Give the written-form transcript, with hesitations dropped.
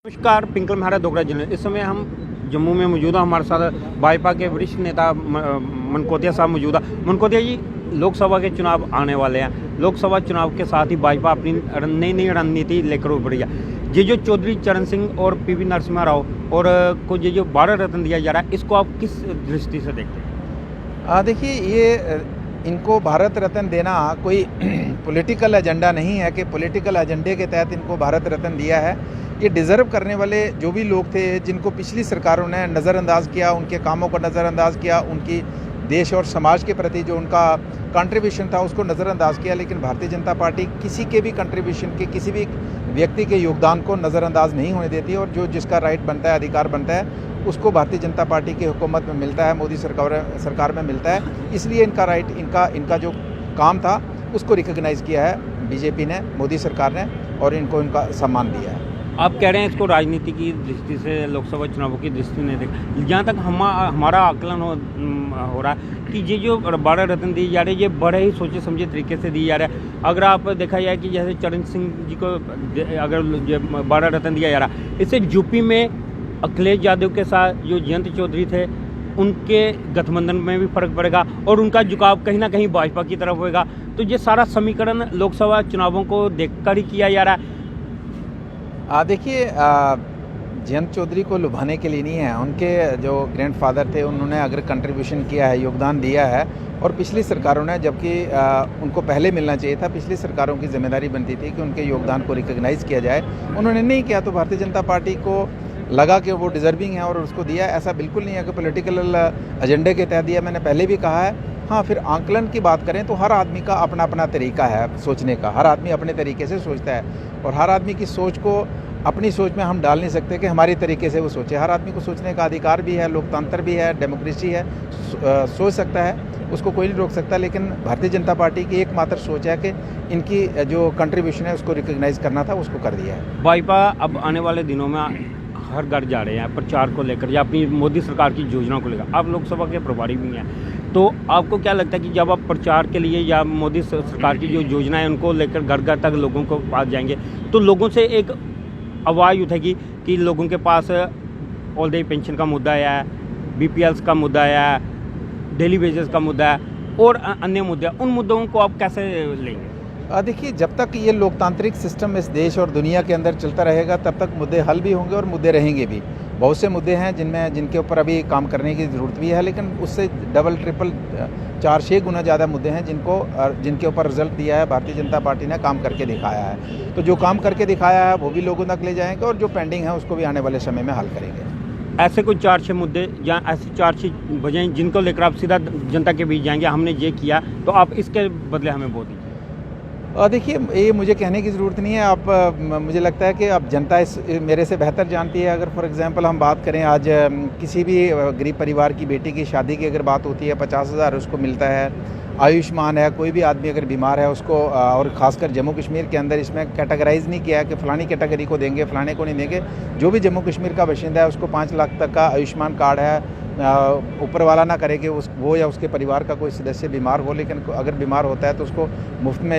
नमस्कार, पिंकल महारा दोगरा जिले। इस समय हम जम्मू में मौजूद हैं। हमारे साथ भाजपा के वरिष्ठ नेता मनकोटिया साहब मौजूद हैं। मनकोटिया जी, लोकसभा के चुनाव आने वाले हैं। लोकसभा चुनाव के साथ ही भाजपा अपनी नई रणनीति लेकर उभरी है। ये जो चौधरी चरण सिंह और पीवी नरसिम्हा राव और को ये जो भारत रत्न दिया जा रहा है, इसको आप किस दृष्टि से देखते हैं? देखिए, ये इनको भारत रत्न देना कोई पॉलिटिकल एजेंडा नहीं है कि पॉलिटिकल एजेंडे के तहत इनको भारत रत्न दिया है। ये डिज़र्व करने वाले जो भी लोग थे, जिनको पिछली सरकारों ने नज़रअंदाज किया, उनके कामों को नज़रअंदाज किया, उनकी देश और समाज के प्रति जो उनका कंट्रीब्यूशन था उसको नज़रअंदाज किया। लेकिन भारतीय जनता पार्टी किसी के भी कंट्रीब्यूशन के, किसी भी व्यक्ति के योगदान को नज़रअंदाज नहीं होने देती और जो जिसका राइट बनता है, अधिकार बनता है, उसको भारतीय जनता पार्टी की हुकूमत में मिलता है, मोदी सरकार में मिलता है। इसलिए इनका राइट, इनका जो काम था उसको रिकॉग्नाइज़ किया है बीजेपी ने, मोदी सरकार ने, और इनको इनका सम्मान दिया है। आप कह रहे हैं इसको राजनीति की दृष्टि से, लोकसभा चुनावों की दृष्टि नहीं देख। जहाँ तक हमारा आकलन हो रहा है कि ये जो भारत रत्न दिए जा रहे हैं, ये बड़े ही सोचे समझे तरीके से दिए जा रहे हैं। अगर आप देखा जाए कि जैसे चरण सिंह जी को अगर भारत रत्न दिया जा रहा है, इससे यूपी में अखिलेश यादव के साथ जो जयंत चौधरी थे, उनके गठबंधन में भी फर्क पड़ेगा और उनका झुकाव कहीं ना कहीं भाजपा की तरफ होगा। तो ये सारा समीकरण लोकसभा चुनावों को देखकर ही किया जा रहा है। देखिए, जयंत चौधरी को लुभाने के लिए नहीं है। उनके जो ग्रैंडफादर थे, उन्होंने अगर कंट्रीब्यूशन किया है, योगदान दिया है, और पिछली सरकारों ने, जबकि उनको पहले मिलना चाहिए था, पिछली सरकारों की जिम्मेदारी बनती थी कि उनके योगदान को रिकॉग्नाइज़ किया जाए, उन्होंने नहीं किया। तो भारतीय जनता पार्टी को लगा कि वो डिज़र्विंग है और उसको दिया। ऐसा बिल्कुल नहीं है कि पॉलिटिकल एजेंडे के तहत दिया। मैंने पहले भी कहा है। हाँ, फिर आंकलन की बात करें तो हर आदमी का अपना अपना तरीका है सोचने का। हर आदमी अपने तरीके से सोचता है और हर आदमी की सोच को अपनी सोच में हम डाल नहीं सकते कि हमारी तरीके से वो सोचे। हर आदमी को सोचने का अधिकार भी है, लोकतंत्र भी है, डेमोक्रेसी है, सोच सकता है, उसको कोई नहीं रोक सकता। लेकिन भारतीय जनता पार्टी की एकमात्र सोच है कि इनकी जो कंट्रीब्यूशन है उसको रिकॉग्नाइज़ करना था, उसको कर दिया है। भाजपा अब आने वाले दिनों में हर घर जा रहे हैं प्रचार को लेकर या अपनी मोदी सरकार की योजना को लेकर। आप लोकसभा के प्रभारी भी हैं, तो आपको क्या लगता है कि जब आप प्रचार के लिए या मोदी सरकार की जो योजना है उनको लेकर घर घर तक लोगों को पास जाएंगे, तो लोगों से एक आवाज़ उठेगी कि लोगों के पास ओल्ड एज पेंशन का मुद्दा है, BPL का मुद्दा है, डेली वेजेस का मुद्दा है और अन्य मुद्दे, उन मुद्दों को आप कैसे लेंगे? देखिए, जब तक ये लोकतांत्रिक सिस्टम इस देश और दुनिया के अंदर चलता रहेगा, तब तक मुद्दे हल भी होंगे और मुद्दे रहेंगे भी। बहुत से मुद्दे हैं जिनके ऊपर अभी काम करने की ज़रूरत भी है, लेकिन उससे डबल ट्रिपल 4-6 गुना ज़्यादा मुद्दे हैं जिनके ऊपर रिजल्ट दिया है भारतीय जनता पार्टी ने, काम करके दिखाया है। तो जो काम करके दिखाया है वो भी लोगों तक ले जाएंगे और जो पेंडिंग है उसको भी आने वाले समय में हल करेंगे। ऐसे कोई 4-6 मुद्दे या ऐसी 4-6 वजह जिनको लेकर आप सीधा जनता के बीच जाएंगे, हमने ये किया तो आप इसके बदले हमें वो दीजिए? देखिए, ये मुझे कहने की ज़रूरत नहीं है। मुझे लगता है कि अब जनता मेरे से बेहतर जानती है। अगर फॉर एग्जांपल हम बात करें, आज किसी भी गरीब परिवार की बेटी की शादी की अगर बात होती है, 50,000 उसको मिलता है। आयुष्मान है, कोई भी आदमी अगर बीमार है उसको, और ख़ासकर जम्मू कश्मीर के अंदर इसमें कैटेगराइज़ नहीं किया कि फ़लानी कैटेगरी को देंगे, फ़लाने को नहीं देंगे। जो भी जम्मू कश्मीर का बाशिंदा है उसको 5 लाख तक का आयुष्मान कार्ड है। ऊपर वाला ना करे कि वो या उसके परिवार का कोई सदस्य बीमार हो, लेकिन अगर बीमार होता है तो उसको मुफ्त में